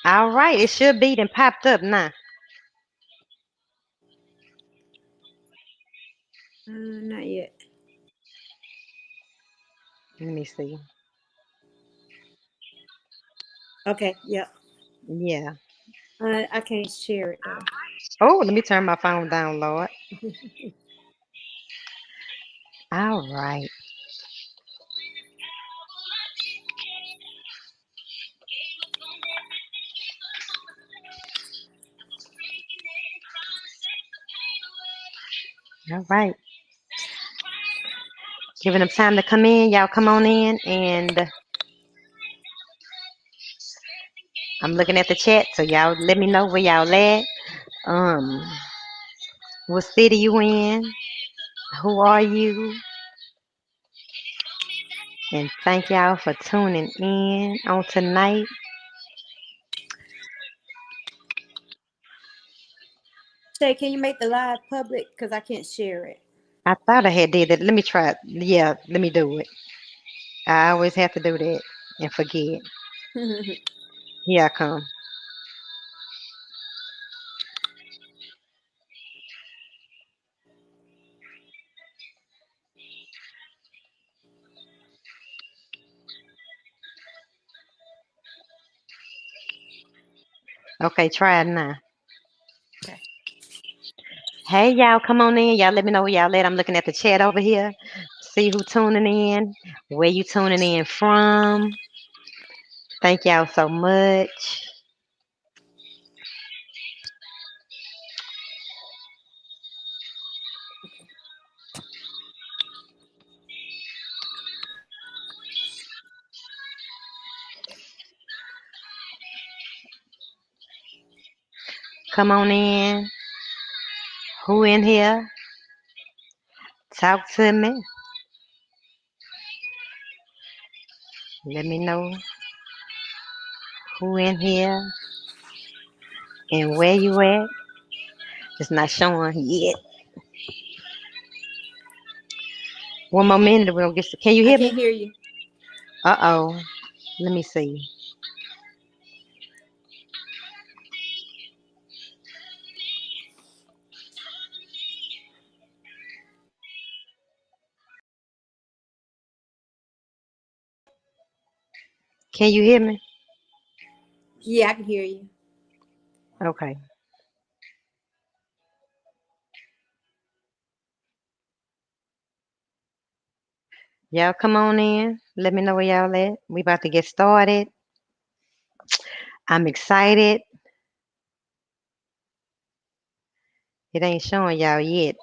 All right, it should be then popped up now. Not yet. Let me see. Okay, yep. Yeah. I can't share it though. Oh, let me turn my phone down, Lord. All right. All right. Giving them time to come in. Y'all come on in. And I'm looking at the chat. So y'all let me know where y'all at. Um, what city you in? Who are you? And thank y'all for tuning in on tonight. Shay, can you make the live public? Because I can't share it. I thought I had did it. Let me try it. Yeah, let me do it. I always have to do that and forget. Here I come. Okay, try it now. Okay. Hey, y'all, come on in. Y'all let me know where y'all at. I'm looking at the chat over here. See who tuning in, where you tuning in from. Thank y'all so much. Come on in. Who in here? Talk to me. Let me know who in here and where you at. It's not showing yet. One more minute, we'll get. Can you I hear can't me? hear you. Uh-oh. Let me see. Can you hear me? Yeah, I can hear you. Okay. Y'all come on in. Let me know where y'all at. We about to get started. I'm excited. It ain't showing y'all yet.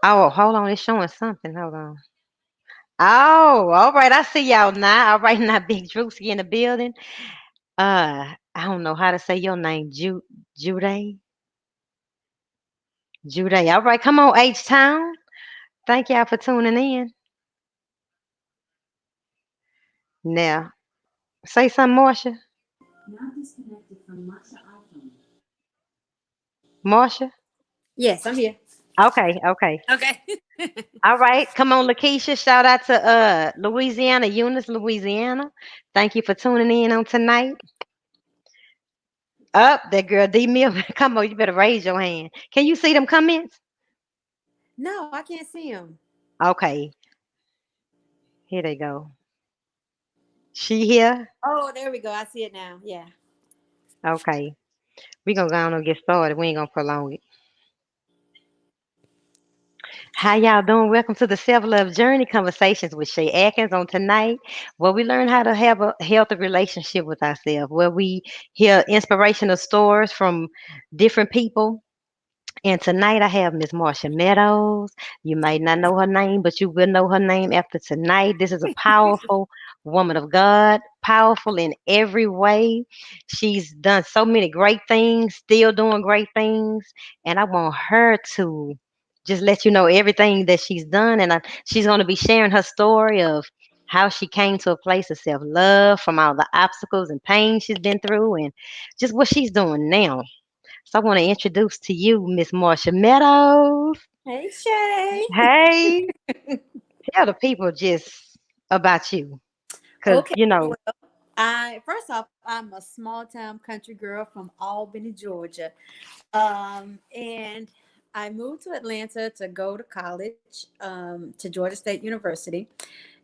Oh, hold on. It's showing something. Hold on. Oh, all right. I see y'all now. All right, now Big Drewski in the building. I don't know how to say your name. Jude. Jude. All right, come on, H Town. Thank y'all for tuning in. Now, say something, Marsha. Now disconnected from Marsha iPhone. Marsha. Yes, I'm here. Okay, okay. Okay. All right, come on, Lakeisha. Shout out to Louisiana, Eunice, Louisiana. Thank you for tuning in on tonight. Up, that girl D Mill. Come on, you better raise your hand. Can you see them comments? No, I can't see him. Okay, here they go. She here. Oh, there we go. I see it now. Yeah. Okay, we gonna go on and get started. We ain't gonna prolong it. How y'all doing? Welcome to the Self Love Journey Conversations with Shei Atkins on tonight, where we learn how to have a healthy relationship with ourselves, where we hear inspirational stories from different people. And tonight I have Miss Marsha Meadows. You might not know her name, but you will know her name after tonight. This is a powerful woman of God, powerful in every way. She's done so many great things, still doing great things. And I want her to just let you know everything that she's done. And she's going to be sharing her story of how she came to a place of self love from all the obstacles and pain she's been through and just what she's doing now. So I want to introduce to you Miss Marsha Meadows. Hey, Shay. Hey, tell the people just about you, cause Okay. you know. Well, I first off, I'm a small town country girl from Albany, Georgia. And I moved to Atlanta to go to college, to Georgia State University.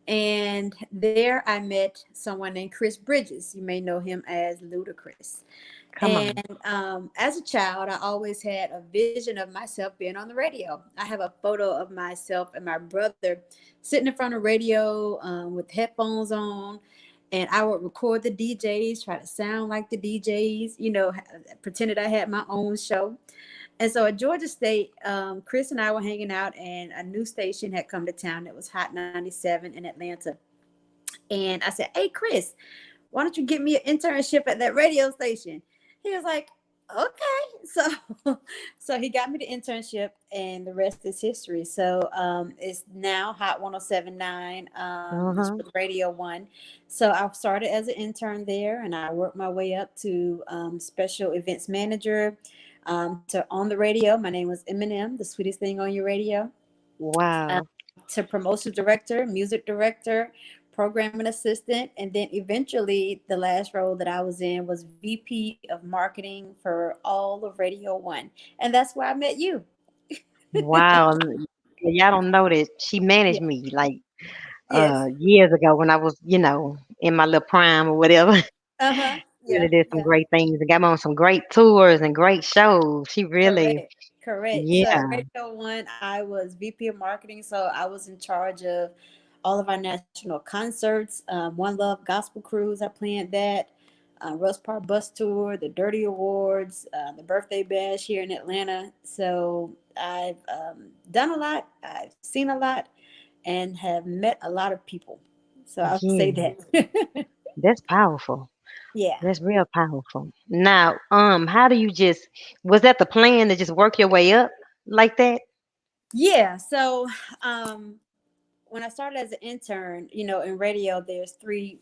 And there I met someone named Chris Bridges. You may know him as Ludacris. Come And on. as a child, I always had a vision of myself being on the radio. I have a photo of myself and my brother sitting in front of radio with headphones on. And I would record the DJs, try to sound like the DJs, pretended I had my own show. And so at Georgia State, Chris and I were hanging out, and a new station had come to town. It was Hot 97 in Atlanta. And I said, "Hey, Chris, why don't you get me an internship at that radio station?" He was like, "Okay." So he got me the internship, and the rest is history. So it's now Hot 107.9. It's Uh-huh. with Radio One. So I started as an intern there, and I worked my way up to special events manager, to on the radio. My name was Eminem, the sweetest thing on your radio. Wow. To promotions director, music director, programming assistant, and then eventually the last role that I was in was VP of marketing for all of Radio One, and that's where I met you. Wow. Y'all don't know that she Yeah. managed me like Yes. years ago when I was, in my little prime or whatever. Uh huh. Really Yeah. did some Yeah. great things and got me on some great tours and great shows. She really, Correct. Correct. So at yeah, Radio One, I was VP of marketing. So I was in charge of all of our national concerts, One Love Gospel Cruise. I planned that. Rose Park Bus Tour, the Dirty Awards, the Birthday Bash here in Atlanta. So I've done a lot. I've seen a lot, and have met a lot of people. So I'll say yeah. that. That's powerful. Yeah. That's real powerful. Now, how do you just was that the plan to just work your way up like that? Yeah. So when I started as an intern, in radio, there's three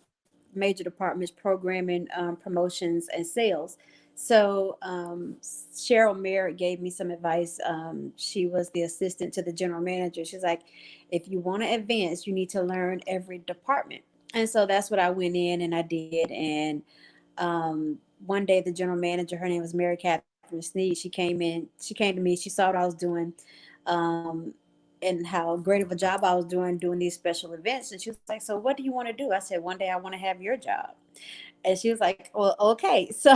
major departments: programming, promotions, and sales. So Cheryl Merritt gave me some advice. She was the assistant to the general manager. She's like, if you want to advance, you need to learn every department. And so that's what I went in and I did. And one day, the general manager, her name was Mary Catherine Sneed, she came in, she came to me, she saw what I was doing. Um, and how great of a job I was doing these special events. And she was like, "So what do you want to do?" I said, "One day I want to have your job." And she was like, "Well, okay." So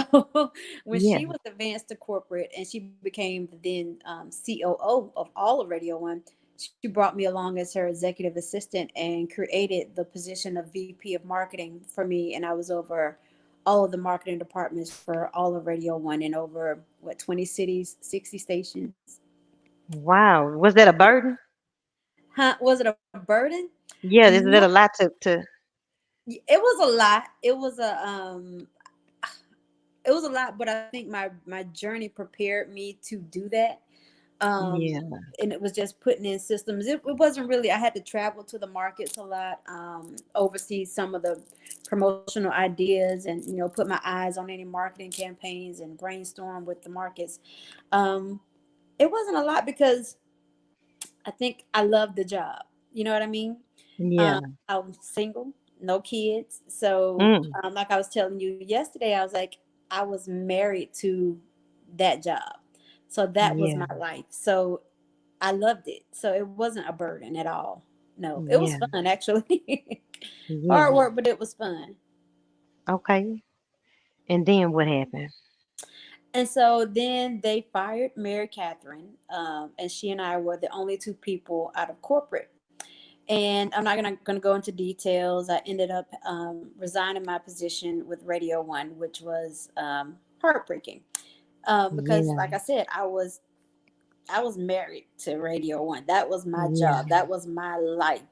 when Yeah. she was advanced to corporate and she became the then COO of all of Radio One, she brought me along as her executive assistant and created the position of VP of marketing for me. And I was over all of the marketing departments for all of Radio One in over, what, 20 cities, 60 stations. Wow. Was that a burden? Huh? Was it a burden? Yeah, is No, that a lot to it was a lot. It was a lot, but I think my journey prepared me to do that. yeah, And it was just putting in systems. It wasn't really. I had to travel to the markets a lot, oversee some of the promotional ideas, and put my eyes on any marketing campaigns and brainstorm with the markets. Um, it wasn't a lot because I think I loved the job. You know what I mean? yeah. I was single, no kids. So, Mm, like I was telling you yesterday, I was like, I was married to that job. So that was yeah, my life. So I loved it. So it wasn't a burden at all. No, it was yeah, fun actually. Hard yeah. work, but it was fun. Okay. And then what happened? And so then they fired Mary Catherine, and she and I were the only two people out of corporate. And I'm not gonna go into details. I ended up resigning my position with Radio One, which was heartbreaking, because, Yeah, like I said, I was married to Radio One. That was my yeah, job. That was my life.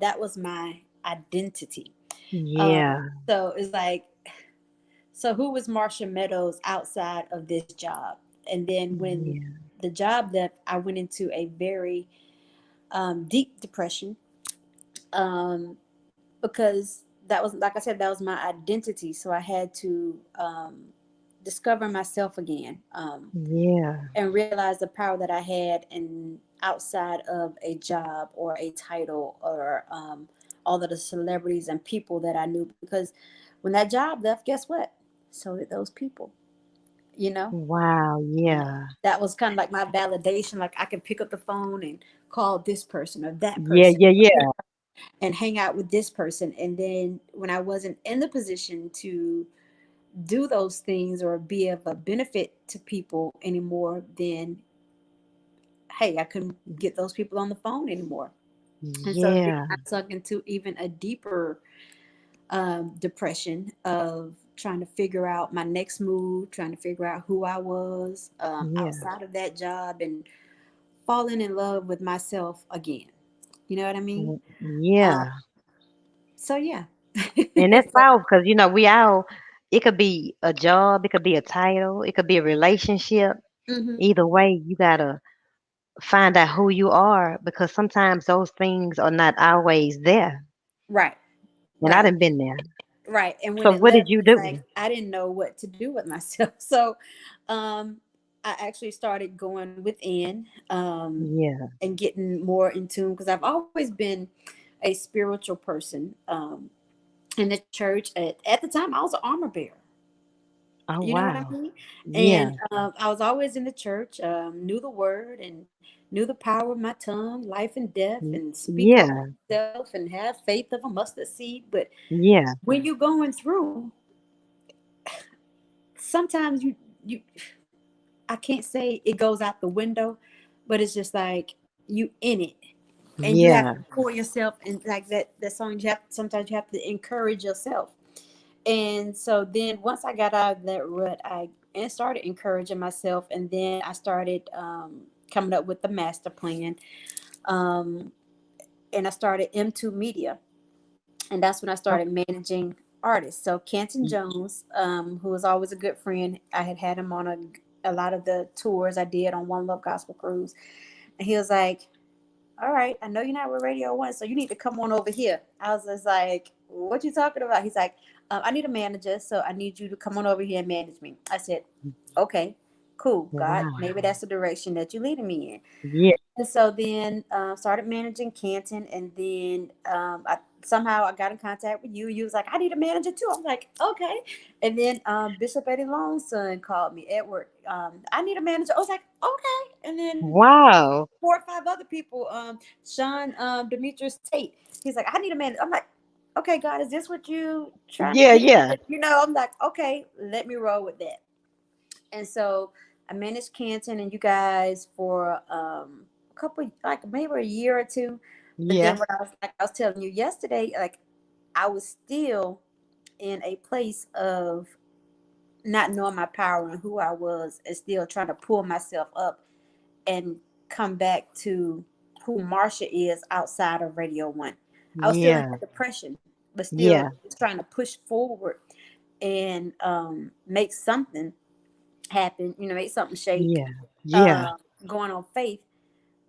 That was my identity. yeah, So it's like, so who was Marsha Meadows outside of this job? And then when yeah, the job left, I went into a very deep depression, um, because that was, like I said, that was my identity. So I had to discover myself again, yeah, and realize the power that I had in outside of a job or a title, or all of the celebrities and people that I knew, because when that job left, guess what? So did those people, you know? Wow. Um, Yeah. that was kind of like my validation. Like I can pick up the phone and call this person or that Yeah. person Yeah. Yeah. and hang out with this person. And then when I wasn't in the position to do those things or be of a benefit to people anymore, then hey, I couldn't get those people on the phone anymore. And so then Yeah. I sunk into even a deeper depression of trying to figure out my next move, trying to figure out who I was Yeah. outside of that job, and falling in love with myself again. You know what I mean? Uh, Yeah. so yeah. And that's So, powerful because, we all, it could be a job, it could be a title, it could be a relationship. mhm, Either way, you got to find out who you are because sometimes those things are not always there. right, And I right. done been there. Right. And when So it what did left, you it's like do? I didn't know what to do with myself. So um I actually started going within Yeah. and getting more in tune, because I've always been a spiritual person. In the church at the time I was an armor bearer. Oh, You know what I wow. mean? Yeah. And I was always in the church, knew the word and knew the power of my tongue, life and death, and speak over Yeah. myself and have faith of a mustard seed. But Yeah. when you're going through, sometimes you I can't say it goes out the window, but it's just like you in it, and you have Yeah. to pour yourself, and like that song, you have, sometimes you have to encourage yourself. And so then once I got out of that rut, I and started encouraging myself, and then I started coming up with the master plan, um, and I started M2 Media, and that's when I Oh, started managing artists. So Canton Jones, who was always a good friend, I had him on a lot of the tours I did on One Love Gospel Cruise, and he was like, "All right, I know you're not with Radio One, so you need to come on over here." I was just like, "What you talking about?" He's like, "I need a manager, so I need you to come on over here and manage me." I said, "Okay, cool, God, wow. maybe that's the direction that you're leading me in." Yeah. And so then started managing Canton, and then somehow I got in contact with you. You was like, "I need a manager too." I'm like, "Okay." And then Bishop Eddie Long's son called me, Edward. I need a manager. I was like, "Okay." And then Wow. four or five other people, Sean Demetrius Tate. He's like, "I need a manager." I'm like, "Okay, God, is this what you trying to Yeah. get me Yeah. with?" You know, I'm like, "Okay, let me roll with that." And so I managed Canton and you guys for a couple, like maybe a year or two. But then Yeah. what I was telling you yesterday, like I was still in a place of not knowing my power and who I was, and still trying to pull myself up and come back to who Marsha is outside of Radio One. I was still in Yeah. that depression, but still Yeah. trying to push forward and make something happen, make something shake, Yeah. Yeah. uh, going on faith,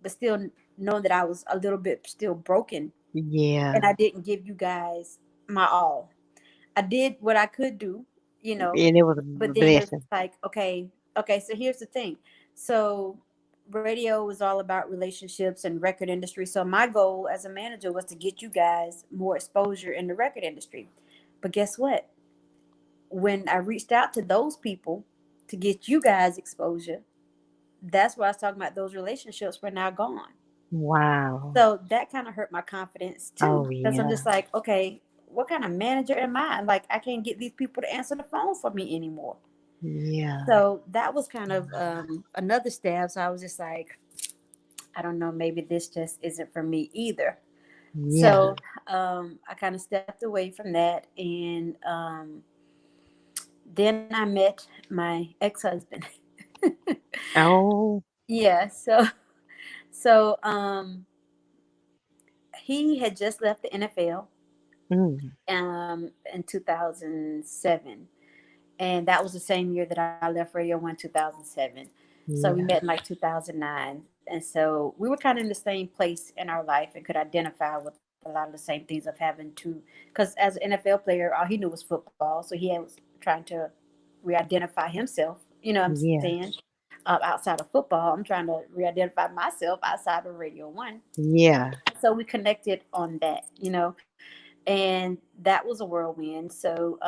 but still knowing that I was a little bit still broken, Yeah. and I didn't give you guys my all. I did what I could do, And it was a but then it was blessing. like, okay, okay, so here's the thing. So radio was all about relationships and record industry. So my goal as a manager was to get you guys more exposure in the record industry. But guess what? When I reached out to those people to get you guys exposure, that's why I was talking about, those relationships were now gone. Wow. So that kind of hurt my confidence too, Oh, because I'm yeah. just like, okay, what kind of manager am I? Like, I can't get these people to answer the phone for me anymore. Yeah. So that was kind of another stab. So I was just like, I don't know, maybe this just isn't for me either. Yeah. So I kind of stepped away from that, and then I met my ex-husband. Oh. Yeah. So he had just left the NFL Mm. in 2007, and that was the same year that I left Radio One, 2007. So we met Yeah. in like 2009, and so we were kind of in the same place in our life and could identify with a lot of the same things of having to, because as an NFL player, all he knew was football, so he was trying to re-identify himself. You know what I'm Yeah. saying? outside of football. I'm trying to re-identify myself outside of Radio One. Yeah. So we connected on that, and that was a whirlwind. So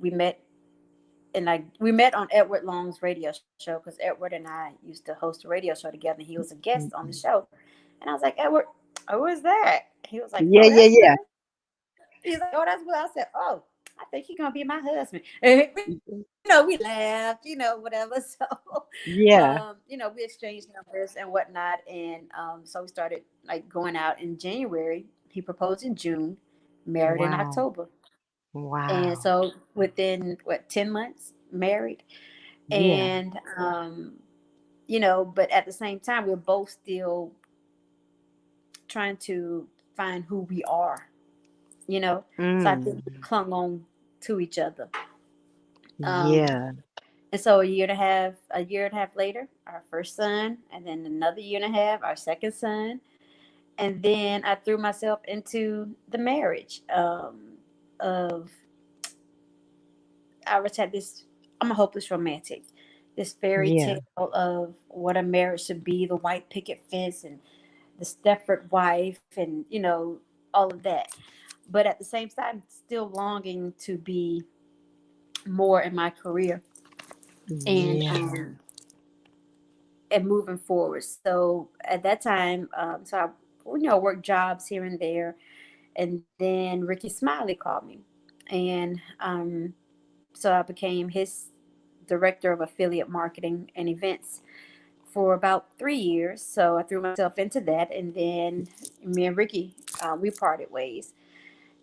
we met, and we met on Edward Long's radio show, because Edward and I used to host a radio show together. And he was a guest on the show, and I was like, Edward, who is that? He was like, oh, Yeah, that's yeah, good. yeah. He's like, oh, that's good. I said, oh, I think you're gonna be my husband. And we laughed, whatever. So, Yeah. we exchanged numbers and whatnot, and so we started like going out in January. He proposed in June, married in Wow. October, and Wow. so within 10 months, married, Yeah. and but at the same time, we're both still trying to find who we are, So I think we Mm. clung on to each other. Um, Yeah. and so a year and a half later, our first son, and then another year and a half, our second son, and then I threw myself into the marriage. Of I was had this. I'm a hopeless romantic. This fairy Yeah. tale of what a marriage should be, the white picket fence and the Stepford wife, and all of that. But at the same time, still longing to be more in my career, and Yeah. moving forward. So at that time, so I worked jobs here and there, and then Rickey Smiley called me, and so I became his director of affiliate marketing and events for about 3 years. So I threw myself into that, and then me and Ricky, we parted ways.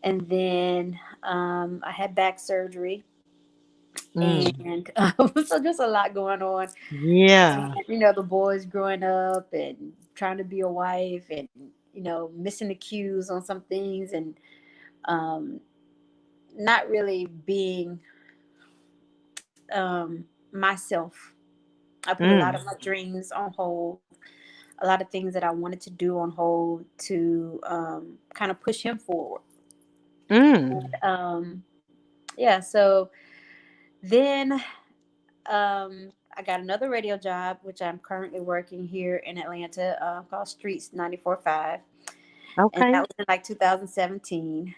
And then I had back surgery, Mm. and so just a lot going on. And Yeah. the boys growing up and trying to be a wife, and missing the cues on some things, and um, not really being myself. I put a lot of Mm. my dreams on hold, a lot of things that I wanted to do on hold to kind of push him forward. Mm. And yeah, so then I got another radio job, which I'm currently working here in Atlanta, called Streets 94.5. And that Okay. was in like 2017.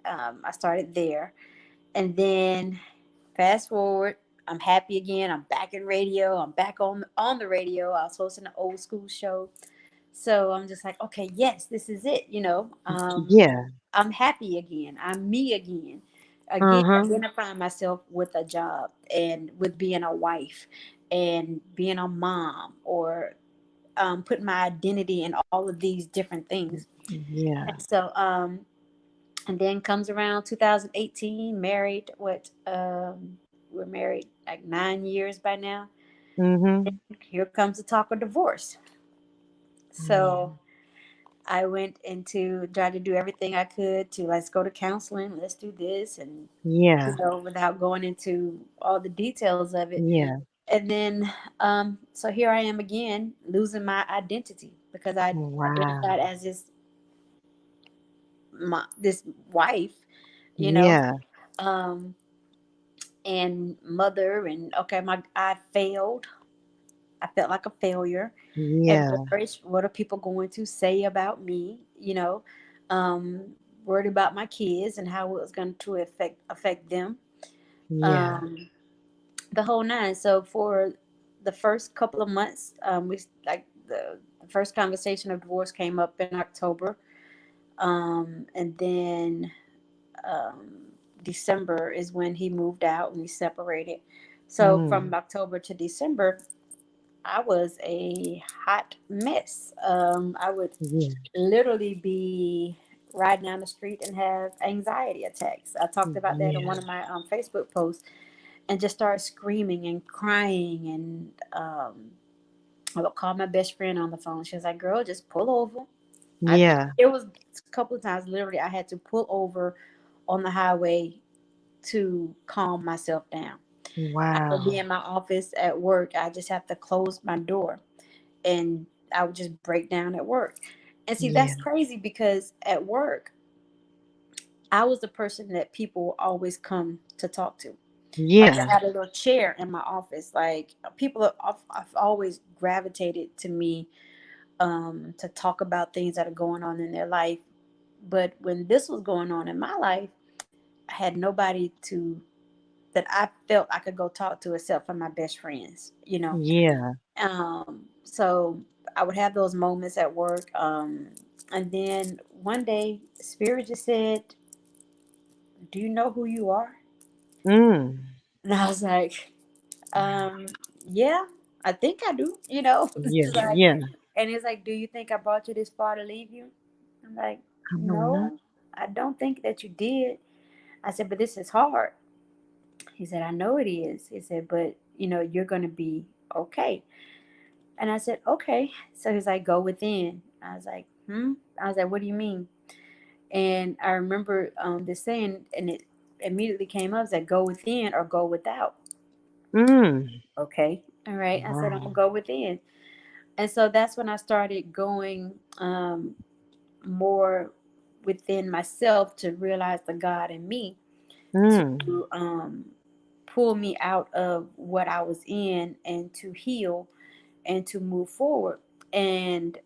I started there. And then fast forward, I'm happy again. I'm back in radio. I'm back on the radio. I was hosting an old school show. So I'm just like, okay, yes, this is it. Yeah. I'm happy again. I'm me again. Again, Uh-huh. identifying myself with a job and with being a wife and being a mom, or putting my identity in all of these different things. Yeah. And so, and then comes around 2018, married. We're married like 9 years by now. Mm-hmm. Here comes the talk of divorce. Yeah. So I went into tried to do everything I could to, let's go to counseling, let's do this, and Yeah. without going into all the details of it. Yeah. And then, so here I am again, losing my identity because I identified Wow. as this wife, you know, Yeah. um, and mother, and okay, I failed. I felt like a failure at Yeah. marriage. What are people going to say about me? Um, worried about my kids and how it was going to affect them. Yeah. Um, the whole nine. So for the first couple of months, we like the first conversation of divorce came up in October, and then December is when he moved out and we separated. So from Mm. October to December, I was a hot mess. I would Yeah. literally be riding down the street and have anxiety attacks. I talked about that in Yeah. one of my Facebook posts, and just started screaming and crying. And I would call my best friend on the phone. She was like, "Girl, just pull over." Yeah. It was a couple of times, literally, I had to pull over on the highway to calm myself down. I would be Wow. in my office at work. I just have to close my door, and I would just break down at work. And see, Yeah. that's crazy because at work, I was the person that people always come to talk to. Like I Yeah. had a little chair in my office. Like people have always gravitated to me to talk about things that are going on in their life. But when this was going on in my life, I had nobody to that I felt I could go talk to except for my best friends, you know. Yeah. So I would have those moments at work. And then one day, Spirit just said, "Do you know who you are?" Mm. And I was like, um, "Yeah, I think I do." You know, Yeah. it's like, Yeah. and it's like, "Do you think I brought you this far to leave you?" I'm like, Come on now. "No, I don't think that you did." I said, "But this is hard." He said, "I know it is." He said, "But you're going to be okay." And I said, "Okay." So he's like, "Go within." I was like, "Hmm." I was like, "What do you mean?" And I remember this saying, and it immediately came up, that go within or go without. Mm. Okay. All right. I said, "I'm going to Wow. go within." And so that's when I started going more within myself to realize the God in me Mm. to pull me out of what I was in and to heal and to move forward. And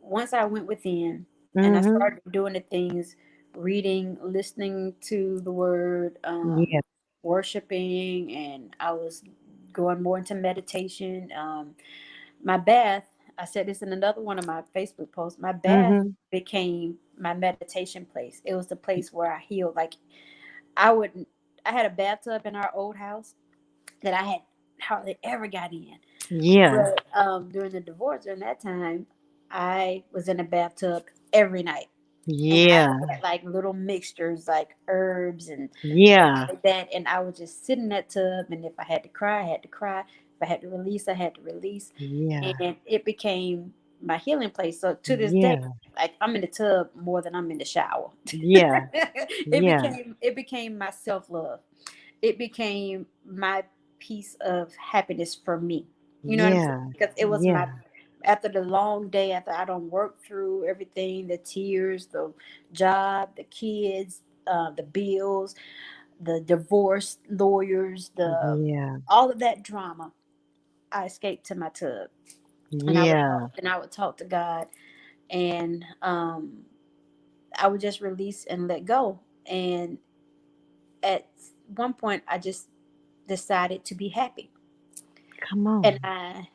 once I went within and I Mhm. started doing the things, reading, listening to the word, Yeah. worshiping, and I was going more into meditation. My bath, I said this in another one of my Facebook posts, my bath Mhm. became my meditation place. It was the place where I healed. Like I would, I had a bathtub in our old house that I had hardly ever got in. Yeah. But during the divorce, during that time, I was in a bathtub every night. And I Yeah. had like little mixtures like herbs and things Yeah. like that. And I would just sit in that tub. And if I had to cry, I had to cry. If I had to release, I had to release. Yeah. And it became my healing place. So to this day, Yeah. like I'm in the tub more than I'm in the shower. Yeah. Yeah. It became my self love. It became my piece of happiness for me. You know what I'm saying? Yeah. Because it was my Yeah. after the long day, after I don't work through everything, the tears, the job, the kids, the bills, the divorce lawyers, the Yeah. all of that drama. I escaped to my tub, and Yeah. I would talk to God, and I would just release and let go. And at one point, I just decided to be happy. Come And on.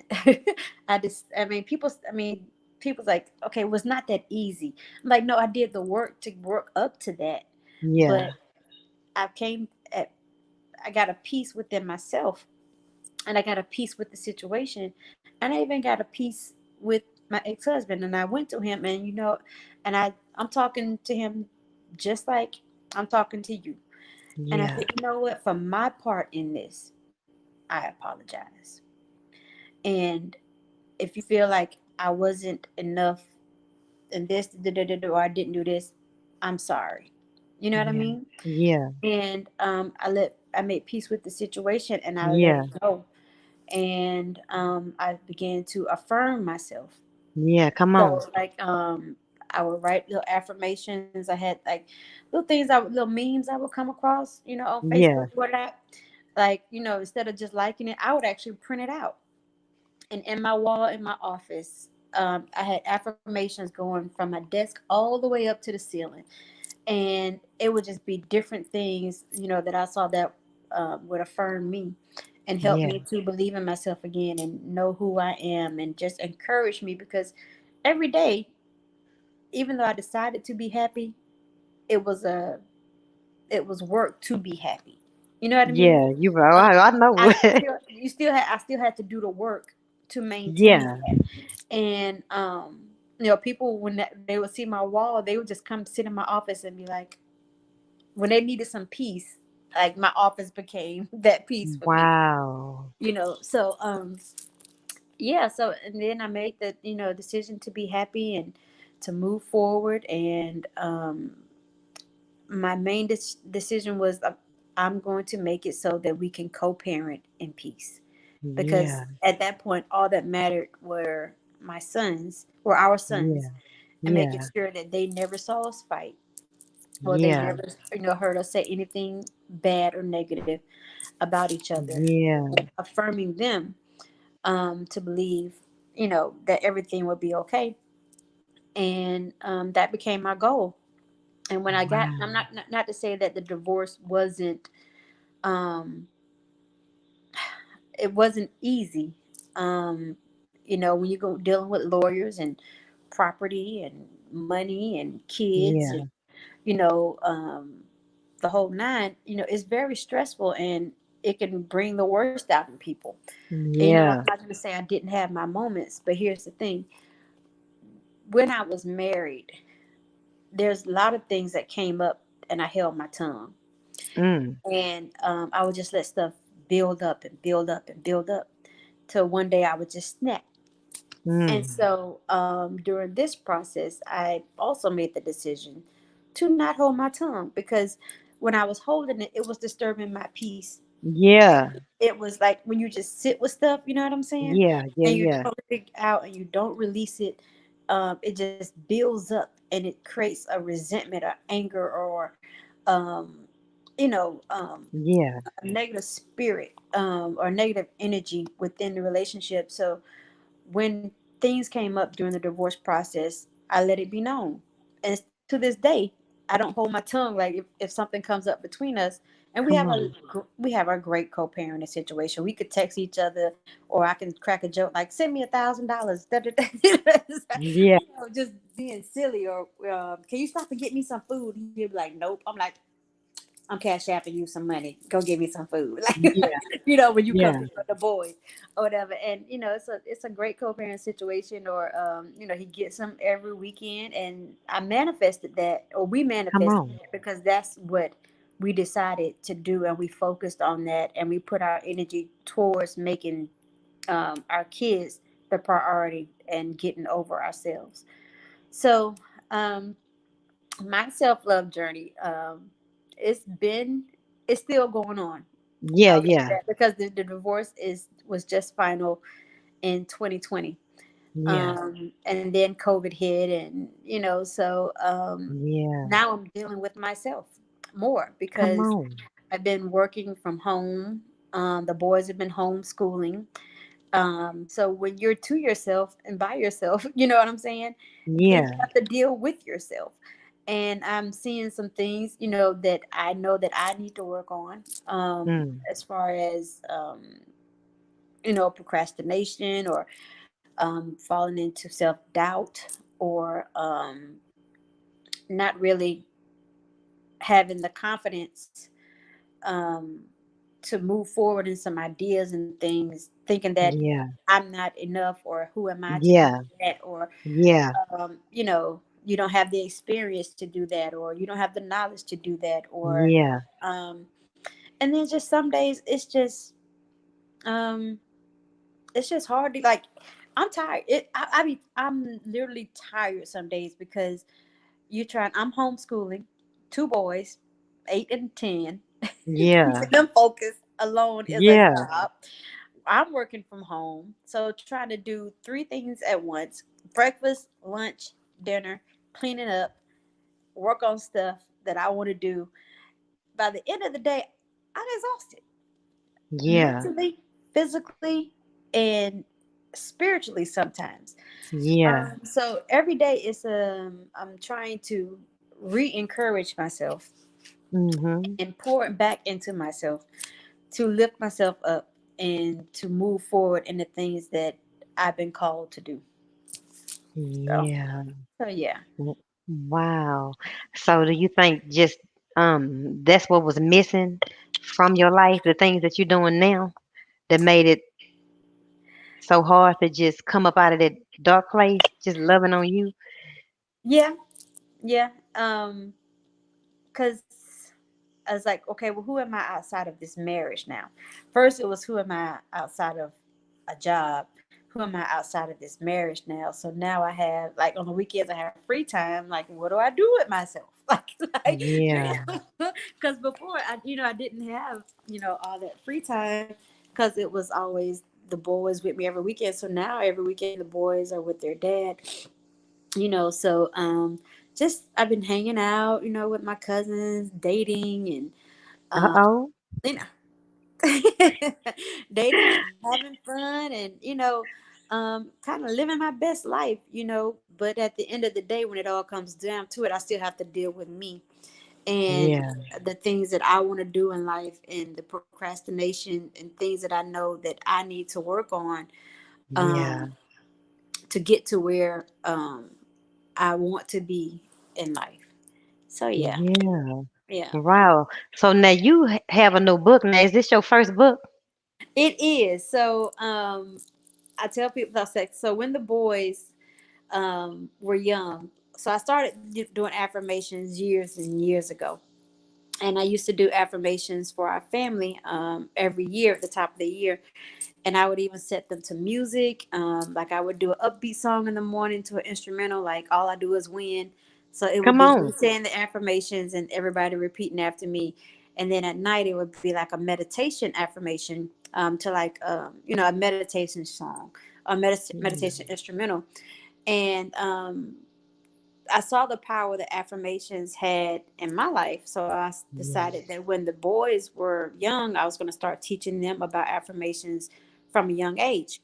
I, I mean, people's like, okay, well, it's not that easy. I'm like, no, I did the work to work up to that, Yeah. but I came at, I got a peace within myself, and I got a peace with the situation, and I even got a peace with my ex-husband. And I went to him, and I'm talking to him just like I'm talking to you, and I Yeah. said, you know what? For my part in this, I apologize. And if you feel like I wasn't enough in this, or I didn't do this, I'm sorry. You know what I Yeah. mean? Yeah. And I made peace with the situation, and I let Yeah. it go. And I began to affirm myself. Yeah. Come So on. like I would write little affirmations. I had like little memes I would come across, on Facebook, Yeah. whatnot. Like, instead of just liking it, I would actually print it out. And in my wall in my office, I had affirmations going from my desk all the way up to the ceiling, and it would just be different things, that I saw that would affirm me and help Yeah. me to believe in myself again and know who I am and just encourage me, because every day, even though I decided to be happy, it was a it was work to be happy. You know what I mean? Yeah. You right. Um, I know. I still had to do the work to maintain Yeah. that. And people, when they would see my wall, they would just come sit in my office and be like, when they needed some peace, like my office became that peace for me. Wow. So yeah, so and then I made the decision to be happy and to move forward. And my main decision was, I'm going to make it so that we can co-parent in peace, because Yeah. at that point all that mattered were our Yeah. sons, and making Yeah. sure that they never saw us fight, or they Yeah. never heard us say anything bad or negative. about each other, Yeah. affirming them to believe, that everything would be okay. And that became my goal. And when I got, I'm Wow. not to say that the divorce wasn't, um, it wasn't easy. Um, when you go dealing with lawyers and property and money and kids and, Yeah. you know, um, the whole nine, it's very stressful, and it can bring the worst out in people. And, I'm Yeah. not going to say I didn't have my moments, but here's the thing. When I was married, there's a lot of things that came up, and I held my tongue. Mm. And I would just let stuff build up and build up and build up till one day I would just snap. And Mm. so during this process, I also made the decision to not hold my tongue, because when I was holding it, it was disturbing my peace. Yeah. It was like when you just sit with stuff, you know what I'm saying? Yeah. Yeah. And you Yeah. don't let it out and you don't release it, it just builds up and it creates a resentment or anger or, um, Yeah. a negative spirit, or negative energy within the relationship. So when things came up during the divorce process, I let it be known. And to this day, I don't hold my tongue. Like if something comes up between us, and Come on. we have our great co-parenting situation. We could text each other, or I can crack a joke like send me $1,000, Yeah. just being silly, or can you stop and get me some food? He'll be like, nope. I'm like, I'm cash apping you some money. Go give me some food. Like, Yeah. when you come Yeah. to the boys or whatever. And it's a great co-parent situation. Or he gets them every weekend, and I manifested that, or we Come manifested on. that, because that's what we decided to do, and we focused on that, and we put our energy towards making our kids the priority and getting over ourselves. So um, my self-love journey, it's been it's still going on. Yeah. I'll say Yeah. that, because the divorce is was just final in 2020. Yeah. And then COVID hit, and so Yeah. now I'm dealing with myself more, Come because on. I've been working from home. The boys have been homeschooling. So when you're to yourself and by yourself, you know what I'm saying? Then you Yeah. have to deal with yourself. And I'm seeing some things, that I know that I need to work on, Mm. as far as, procrastination, or falling into self doubt, or not really having the confidence, um, to move forward in some ideas and things, thinking that Yeah. I'm not enough, or who am I to do Yeah. that, or Yeah. you don't have the experience to do that, or you don't have the knowledge to do that, or Yeah. um, and then just some days um, it's just hard to, like, I'm tired. I'm literally tired some days, because I'm homeschooling two boys, 8 and 10. Yeah. Keeping them focused alone is a Yeah. job. I'm working from home, so trying to do three things at once: breakfast, lunch, dinner, cleaning up, work on stuff that I want to do. By the end of the day, I'm exhausted, Yeah. mentally, physically, and spiritually sometimes. Yeah. So every day I'm trying to re-encourage myself Mhm. and pour it back into myself to lift myself up and to move forward in the things that I've been called to do. So, Yeah. so yeah. W- Wow. So do you think just that's what was missing from your life, the things that you're doing now that made it so hard to just come up out of that dark place, just loving on you? Yeah, yeah. Because I was like, okay, well, who am I outside of this marriage now? First, it was, who am I outside of a job? Who am I outside of this marriage now? So now I have, like, on the weekends, I have free time. Like, what do I do with myself? Yeah. Because before, I didn't have, all that free time, because it was always the boys with me every weekend. So now every weekend the boys are with their dad, so just I've been hanging out, with my cousins, dating, and um Uh-oh. you know dating and having fun, and kind of living my best life, but at the end of the day, when it all comes down to it, I still have to deal with me and Yeah. the things that I want to do in life, and the procrastination and things that I know that I need to work on, Yeah. um, to get to where I want to be in life. So yeah, Yeah. yeah, Wow. So now you have a new book now. Is this your first book? it is. So I tell people, I say, so when the boys were young, so I started doing affirmations years and years ago. And I used to do affirmations for our family every year at the top of the year. And I would even set them to music. Like I would do an upbeat song in the morning to an instrumental, like All I Do Is Win. So it would Come be me on. saying the affirmations and everybody repeating after me. And then at night, it would be like a meditation affirmation to like, a meditation song, a meditation Yeah. instrumental. And I saw the power that affirmations had in my life. So I decided that when the boys were young, I was going to start teaching them about affirmations from a young age.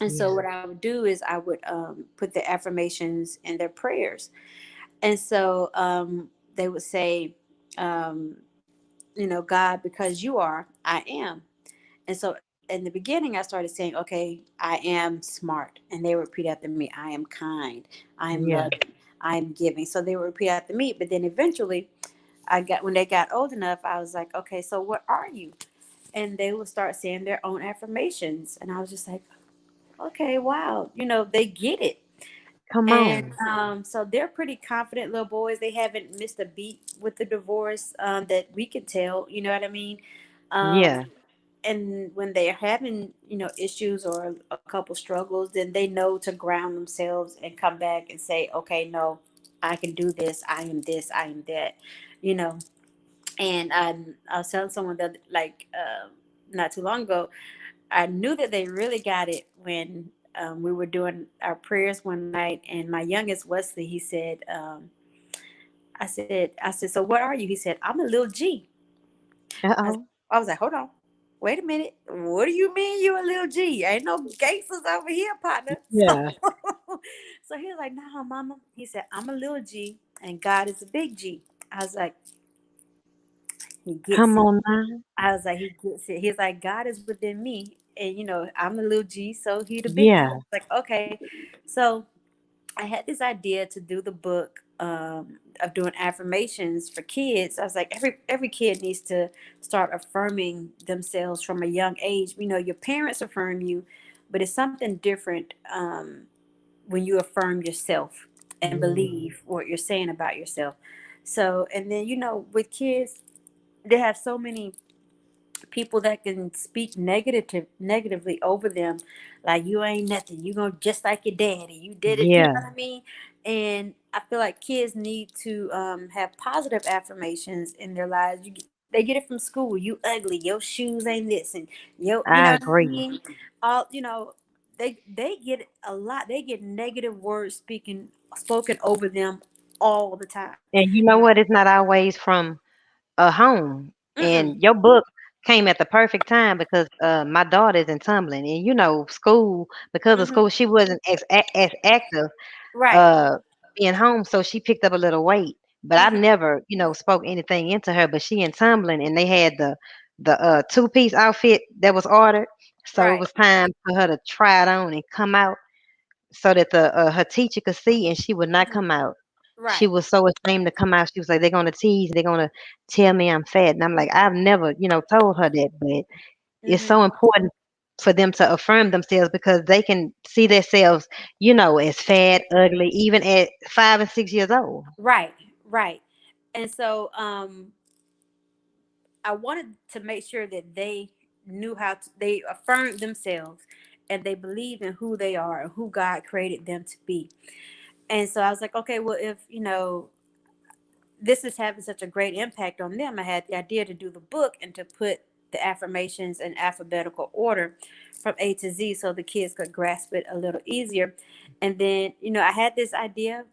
And so Yeah. what I would do is I would put the affirmations in their prayers. And so they would say, um, God, because you are, I am. And so in the beginning, I started saying, okay, I am smart. And they would repeat after me, I am kind, I am Yeah. loving, I am giving. So they would repeat after me. But then eventually, when they got old enough, I was like, okay, so what are you? And they would start saying their own affirmations. And I was just like, okay, wow, they get it. Come And on. so they're pretty confident little boys. They haven't missed a beat with the divorce that we can tell. You know what I mean? Um, Yeah. and when they're having issues or a couple struggles, then they know to ground themselves and come back and say, okay, no, I can do this, I am this, I am that, you know. And I was telling someone that, like, not too long ago, I knew that they really got it when we were doing our prayers one night, and my youngest Wesley, he said, I said, so what are you? He said, I'm a little G. I, Uh-oh. I was like, hold on. Wait a minute. What do you mean you a little G? Ain't no gangsters over here, partner. So, Yeah. so he was like, nah, mama. He said, I'm a little G and God is a big G. I was like, he gets Come it. on now. I was like, he gets it. He's like, God is within me. And, I'm the little G, so he the big G. I Yeah. was like, okay. So I had this idea to do the book of doing affirmations for kids. I was like, every kid needs to start affirming themselves from a young age. Your parents affirm you, but it's something different when you affirm yourself and Yeah. believe what you're saying about yourself. So, and then with kids, they have so many people that can speak negatively over them, like you ain't nothing, you gonna just like your daddy, you did it, you know Yeah. what I mean. And I feel like kids need to have positive affirmations in their lives. They get it from school. You ugly, your shoes ain't this, and you know I what I agree. mean. All they get a lot, they get negative words spoken over them all the time. And you know what? It's not always from a home. Mm-mm. And your book came at the perfect time because my daughter's in tumbling, and school, because of Hmm. school, she wasn't as active Right. uh being home, so she picked up a little weight. But I Hmm. never, spoke anything into her. But she in tumbling, and they had the two-piece outfit that was ordered, so it Right. was time for her to try it on and come out so that the her teacher could see, and she would not Hmm. come out. She Right. was so ashamed to come out. She was like, "They're gonna tease, they're gonna tell me I'm fat." And I'm like, I've never, told her that, but it's Hmm. so important for them to affirm themselves because they can see themselves, as fat, ugly, even at 5 and 6 years old. Right, right. And so I wanted to make sure that they knew they affirmed themselves and they believed in who they are and who God created them to be. And so I was like, okay, well, if, this is having such a great impact on them, I had the idea to do the book and to put the affirmations in alphabetical order from A to Z so the kids could grasp it a little easier. And then, I had this idea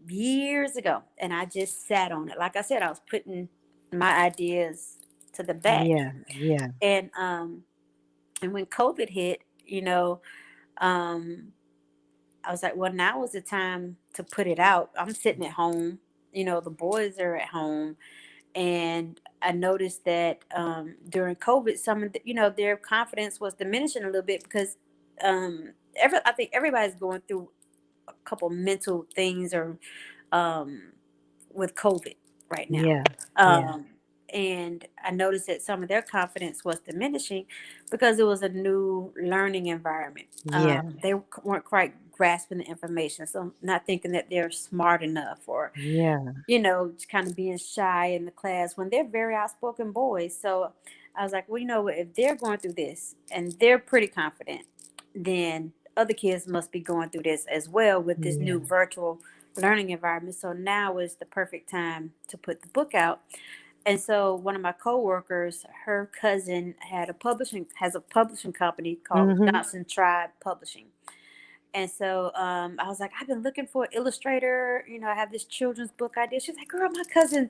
years ago and I just sat on it. Like I said, I was putting my ideas to the back. Yeah. Yeah. And when COVID hit, um, I was like, well, now is the time to put it out. I'm sitting at home, the boys are at home, and I noticed that during COVID, some of their confidence was diminishing a little bit because I think everybody's going through a couple mental things or um, with COVID right now. Yeah. Yeah. Um, and I noticed that some of their confidence was diminishing because it was a new learning environment. Yeah. They weren't quite grasping the information, so not thinking that they're smart enough, or Yeah. just kind of being shy in the class when they're very outspoken boys. So I was like, well, if they're going through this and they're pretty confident, then other kids must be going through this as well with this new Yeah. virtual learning environment. So now is the perfect time to put the book out. And so one of my coworkers, her cousin has a publishing company called Mhm. Johnson Tribe Publishing. And so I was like, I've been looking for an illustrator. I have this children's book idea. She's like, girl, my cousin,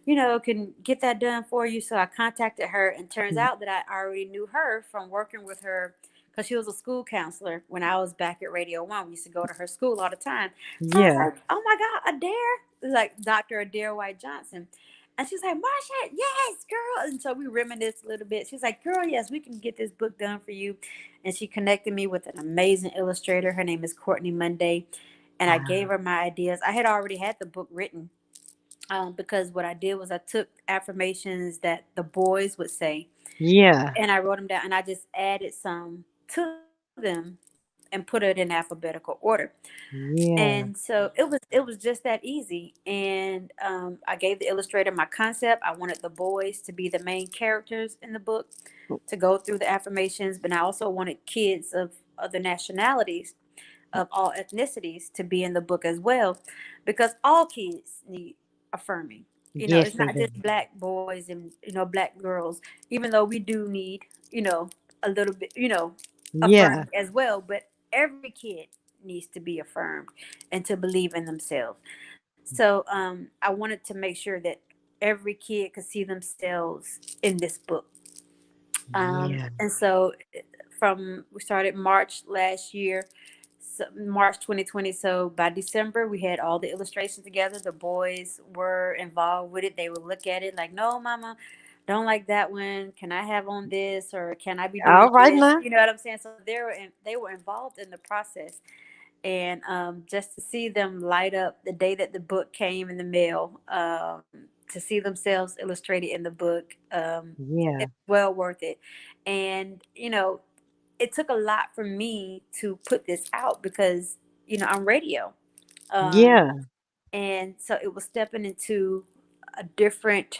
can get that done for you. So I contacted her, and turns out that I already knew her from working with her because she was a school counselor when I was back at Radio One. We used to go to her school all the time. So I was Yeah. like, oh my God, Adair. It was like Dr. Adair White Johnson. And she's like, Marsha, yes, girl. And so we reminisced a little bit. She's like, girl, yes, we can get this book done for you. And she connected me with an amazing illustrator. Her name is Courtney Monday. And I gave Uh, her my ideas. I had already had the book written because what I did was I took affirmations that the boys would say yeah. and I wrote them down, and I just added some to them and put it in alphabetical order. And Yeah. so it was just that easy. And I gave the illustrator my concept. I wanted the boys to be the main characters in the book, to go through the affirmations, but I also wanted kids of other nationalities, of all ethnicities, to be in the book as well, because all kids need affirming. Yes, It's they not do. just black boys and black girls, even though we do need a little bit Yeah. affirming as well. But every kid needs to be affirmed and to believe in themselves. So I wanted to make sure that every kid could see themselves in this book. Yeah. And so from we started March last year, so March 2020. So by December, we had all the illustrations together. The boys were involved with it. They would look at it like, no, mama, don't like that one. Can I have on this, or can I be doing All right this? now. You know what I'm saying? So they were involved in the process. And just to see them light up the day that the book came in the mail, to see themselves illustrated in the book, Yeah. it's well worth it. And it took a lot for me to put this out because I'm radio, um, Yeah. and so it was stepping into a different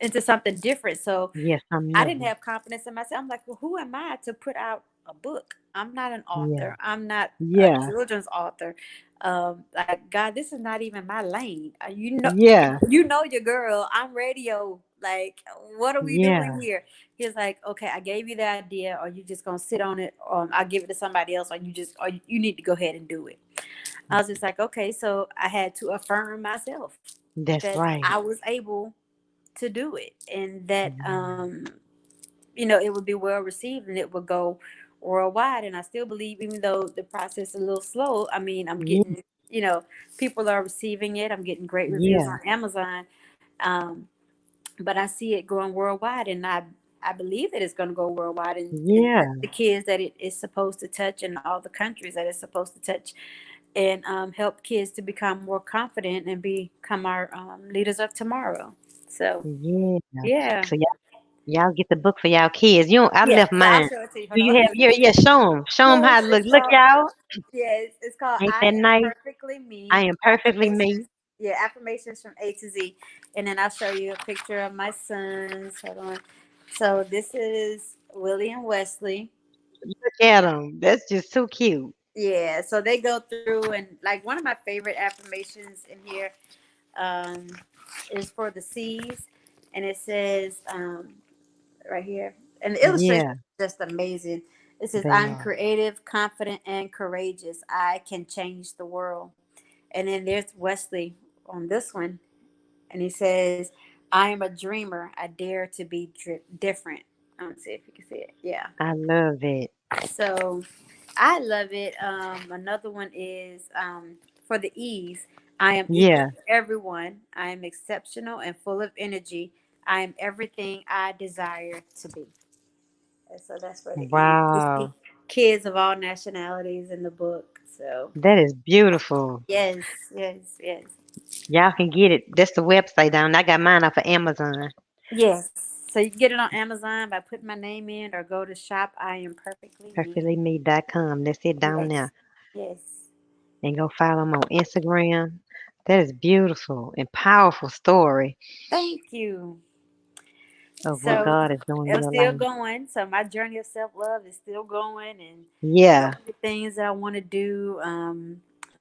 into something different. So Yes, I'm I didn't new. have confidence in myself. I'm like, well, who am I to put out a book? I'm not an Yeah. author. I'm not a Yeah. children's author. Like, God, this is not even my lane. Yeah. You know your girl. I'm radio. Like, what are we doing Yeah. here? He's like, okay, I gave you the idea, or you just gonna sit on it, or I'll give it to somebody else, or you need to go ahead and do it. I was just like, okay, so I had to affirm myself That's that right. I was able to do it, and that Yeah. it would be well received and it would go worldwide. And I still believe, even though the process is a little slow, I mean, I'm Yeah. getting, people are receiving it. I'm getting great reviews Yeah. on Amazon. Um, but I see it going worldwide, and I believe that it's going to go worldwide and touch Yeah. the kids that it is supposed to touch, and all the countries that it's supposed to touch, and help kids to become more confident and become our leaders of tomorrow. So, Yeah. yeah. So y'all get the book for y'all kids. You don't, I Yeah, left so I'll mine. show it to you. Do Hold you on. have your, yeah, show them. Show them Yes, how to look. it's Look, called. y'all. Yes, it's called Ain't "I that Am nice? Perfectly Me." I am perfectly Affirmations. me. Yeah, affirmations from A to Z, and then I'll show you a picture of my sons. Hold on. So this is Willie and Wesley. Look at them. That's just too cute. Yeah, so they go through, and like one of my favorite affirmations in here um, is for the C's, and it says right here, and the illustration Yeah, is just amazing. It says, they "I'm are. creative, confident, and courageous. I can change the world." And then there's Wesley on this one, and he says, I am a dreamer. I dare to be different. Let's see if you can see it. Yeah. I love it. So I love it. Another one is for the ease. I am equal Yeah. to everyone. I am exceptional and full of energy. I am everything I desire to be. And so that's for the ease. You see Wow. kids of all nationalities in the book. So That is beautiful. yes, yes, yes. Y'all can get it. That's the website down. I got mine off of Amazon. Yes. So you can get it on Amazon by putting my name in or go to shop I am perfectly me. Perfectlyme.com. That's it down Yes. there. Yes. And go follow them on Instagram. That is beautiful and powerful story Thank you. of what So God is doing in I'm your still life. going. So my journey of self love is still going, and so Yeah. many things that I want to do.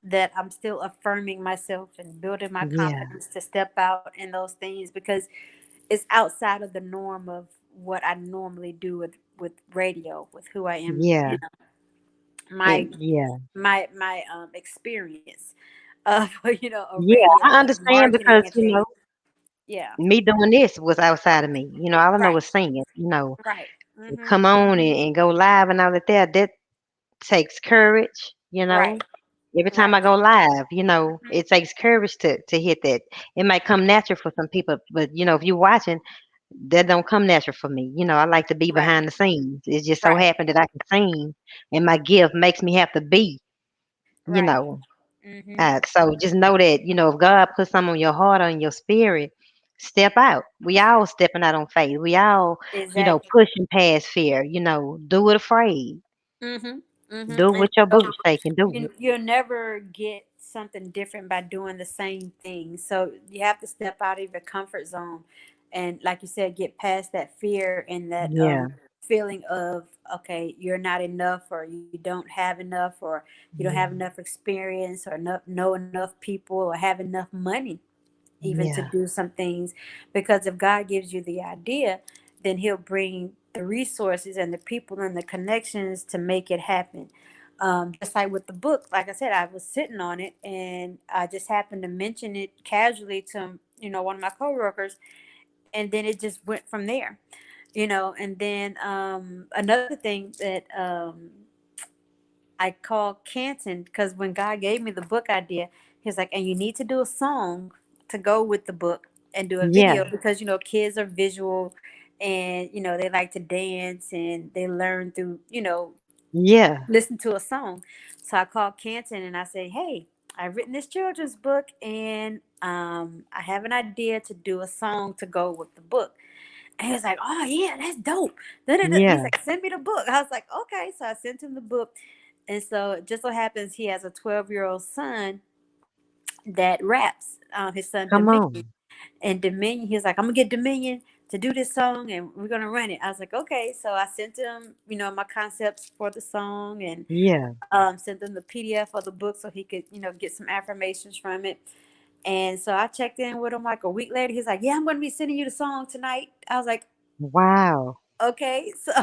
That I'm still affirming myself and building my Yeah. confidence to step out in those things because it's outside of the norm of what I normally do with radio, with who I am. Yeah. My And yeah. experience of a Yeah. radio I and understand because, marketing and things. Yeah. me doing this was outside of me. All I know Right. was singing, Right. Mm-hmm. come on and go live and all of that. That takes courage. Right. Every time I Right. go live, Mhm. it takes courage to hit that. It might come natural for some people, but if you're watching, that don't come natural for me. I like to be Right. behind the scenes. It just so Right. happened that I can sing, and my gift makes me have to be. You Right. know, Mm-hmm. so just know that if God puts something on your heart or in your spirit, step out. We all stepping out on faith. We all, Exactly. pushing past fear. Do it afraid. Mm-hmm. Do it Mm-hmm. And with your so boots shaking. Do it. you'll never get something different by doing the same thing. So you have to step out of your comfort zone, and like you said, get past that fear and that Yeah. feeling of okay, you're not enough, or you don't have enough, or you don't have Yeah. enough experience, or know enough people, or have enough money even to Yeah. do some things. Because if God gives you the idea, then He'll bring the resources and the people and the connections to make it happen. Just like with the book, like I said, I was sitting on it and I just happened to mention it casually to one of my coworkers, and then it just went from there. And then another thing that I called Canton, because when God gave me the book idea, He was like, and you need to do a song to go with the book and do a Yeah. video because kids are visual, and they like to dance and they learn through Yeah. listen to a song. So I called Canton and I said, hey, I've written this children's book, and I have an idea to do a song to go with the book. And he was like, oh yeah, that's dope. Da-da-da. He's Yeah. like, send me the book. I was like, okay. So I sent him the book. And so it just so happens he has a 12-year-old son that raps, his son Come Dominion. on. And Dominion, he was like, I'm gonna get Dominion to do this song and we're gonna run it. I was like, okay. So I sent him, my concepts for the song, and Yeah. sent him the PDF of the book so he could, get some affirmations from it. And so I checked in with him like a week later. He's like, yeah, I'm gonna be sending you the song tonight. I was like, Wow. okay. So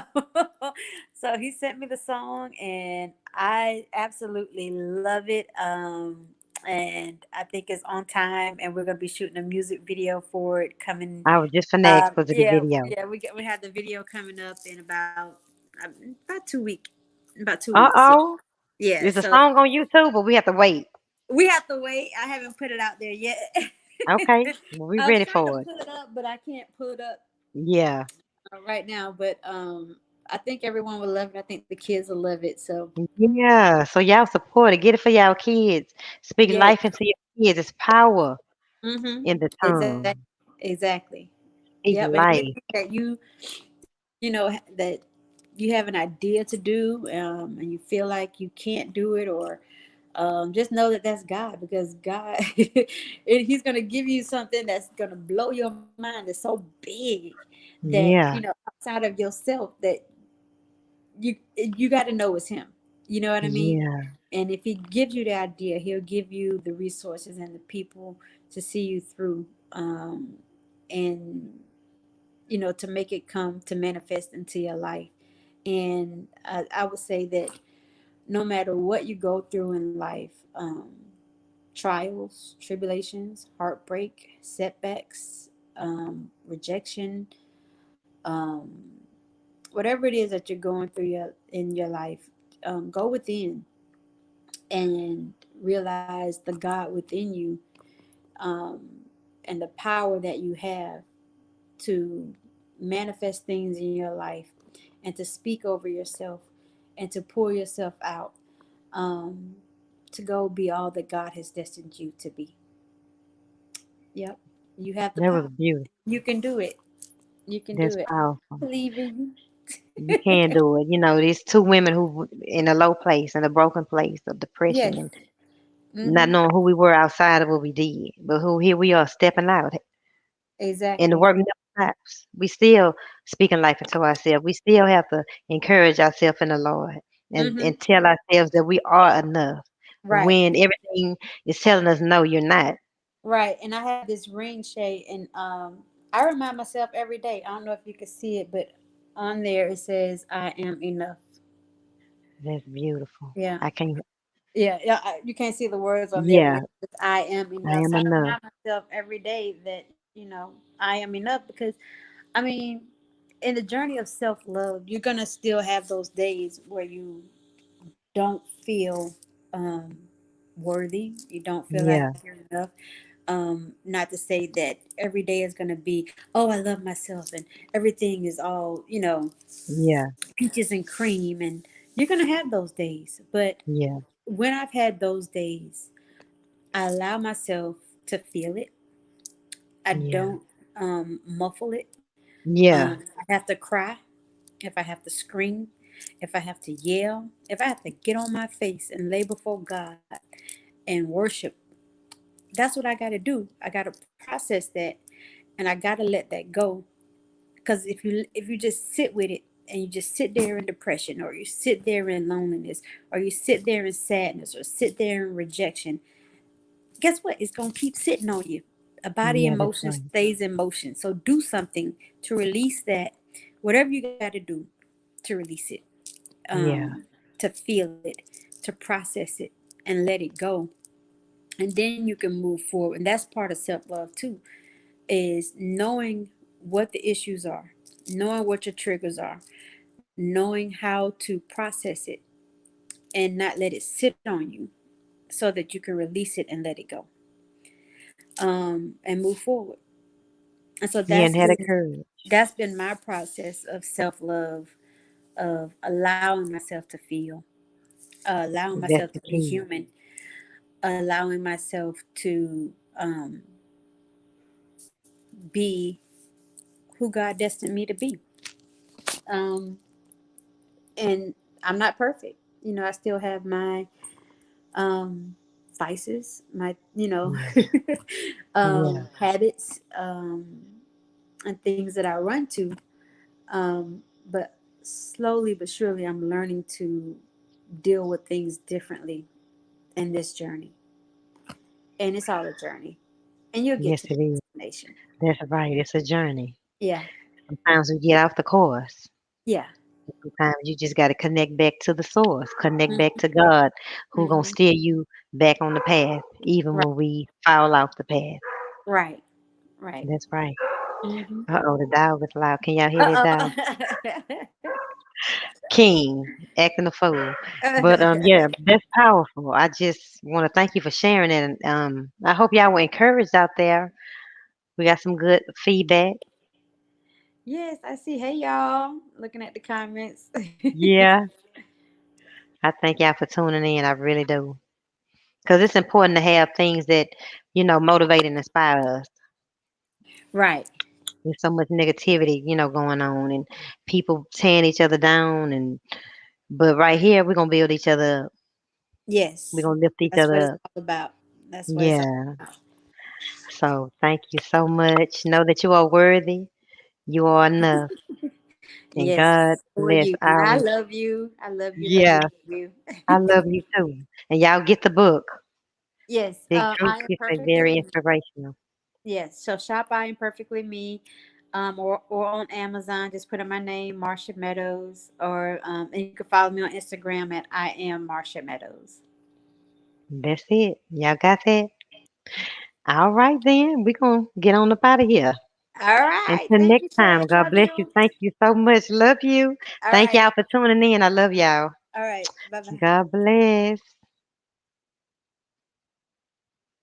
so he sent me the song and I absolutely love it. And I think it's on time, and we're gonna be shooting a music video for it coming. I was just finna ask for the Yeah, video. yeah, we have the video coming up in about 2 weeks. About 2 weeks. Yeah. Uh-oh. Yeah, There's a so song on YouTube, but we have to wait. we have to wait. I haven't put it out there yet. Okay. Well, we I was ready trying to for it. pull it up, but I can't pull it up Yeah. right now. But I think everyone will love it. I think the kids will love it. So Yeah. So y'all support it. Get it for y'all kids. Speak yes. life into your kids. It's power Mm-hmm. in the Exactly. tongue. Exactly. Speak Yep. And life. anything that that you have an idea to do, and you feel like you can't do it, or just know that that's God, because God, He's going to give you something that's going to blow your mind. It's so big that Yeah. outside of yourself, that you got to know it's Him. You know what I mean? Yeah. And if He gives you the idea, He'll give you the resources and the people to see you through, and to make it come to manifest into your life. And I would say that no matter what you go through in life, trials, tribulations, heartbreak, setbacks, rejection, um, whatever it is that you're going through in your life, go within and realize the God within you, um, and the power that you have to manifest things in your life and to speak over yourself and to pour yourself out, um, to go be all that God has destined you to be. Yep. You have the That was power. beautiful. You can do it. You can do That's it. I powerful. believe in You you. can do it. These two women who in a low place, in a broken place of depression, Yes. and not Mm-hmm. knowing who we were outside of what we did, but who here we are stepping out, and the Exactly. work never stops. We still speaking life into ourselves. We still have to encourage ourselves in the Lord, Mm-hmm. and tell ourselves that we are enough Right. when everything is telling us no, you're not. Right. And I have this ring shade, and I remind myself every day. I don't know if you can see it, but on there it says, "I am enough." That's beautiful. Yeah. I can't. Yeah. Yeah. You can't see the words on there, but Yeah, it says, "I am I enough." So am I enough. remind myself every day that I am enough, because I mean, in the journey of self love, you're gonna still have those days where you don't feel um, worthy. You don't feel like Yeah, you're enough. Not to say that every day is going to be, oh, I love myself and everything is all, yeah, peaches and cream. And you're going to have those days. But yeah, when I've had those days, I allow myself to feel it. I yeah, don't muffle it. yeah, I have to cry, if I have to scream, if I have to yell, if I have to get on my face and lay before God and worship. That's what I got to do. I got to process that, and I got to let that go. Because if you just sit with it and you just sit there in depression, or you sit there in loneliness, or you sit there in sadness, or sit there in rejection, guess what? It's gonna keep sitting on you. A body yeah. in That's motion right. stays in motion. So do something to release that. Whatever you got to do to release it, Yeah, to feel it, to process it, and let it go, and then you can move forward. And that's part of self love too, is knowing what the issues are, knowing what your triggers are, knowing how to process it and not let it sit on you, so that you can release it and let it go, and move forward. And so yeah, that's and had a been courage. that's been my process of self love, of allowing myself to feel, allowing That's myself the to be key. human, allowing myself to be who God destined me to be. Um, and I'm not perfect. I still have my um, vices, my Yeah, yeah, habits, and things that I run to. But slowly but surely, I'm learning to deal with things differently in this journey, and it's all a journey, and you'll get yes, to the it is. destination. That's right. It's a journey. Yeah, Sometimes we get off the course. yeah. Sometimes you just got to connect back to the source, connect back Mm-hmm. to God, who gonna Mm-hmm. steer you back on the path, even Right, when we fall off the path. right, right. That's right. Mm-hmm. Uh-oh, the dog is loud. Can y'all hear that dog? Uh-oh. King acting a fool. But yeah, that's powerful. I just want to thank you for sharing it, and I hope y'all were encouraged out there. We got some good feedback. Yes, I see. Hey, y'all. Looking at the comments. Yeah, I thank y'all for tuning in. I really do, because it's important to have things that motivate and inspire us. Right. There's so much negativity, going on, and people tearing each other down. But right here, we're gonna build each other up. We're Yes. gonna lift each That's what it's other up. all about. That's what it's all Yeah. about. So thank you so much. Know that you are worthy. You are enough. And God Yes, for bless you. And I our. love you. I love you, love you, Yeah, love you. I love you too. And y'all get the book. Yes, Big Truth I am is a perfectly very me. inspirational. Yes, so shop I am perfectly me, or on Amazon. Just put in my name, Marsha Meadows, or and you can follow me on Instagram at I am Marsha Meadows. That's it. Y'all got that? All right then. We're gonna get on up out of here. All right. Until Thank next you, time, Ted. God Love bless you. you. Thank you so much. Love you. All Thank right. y'all for tuning in. I love y'all. All right. Bye bye. God bless.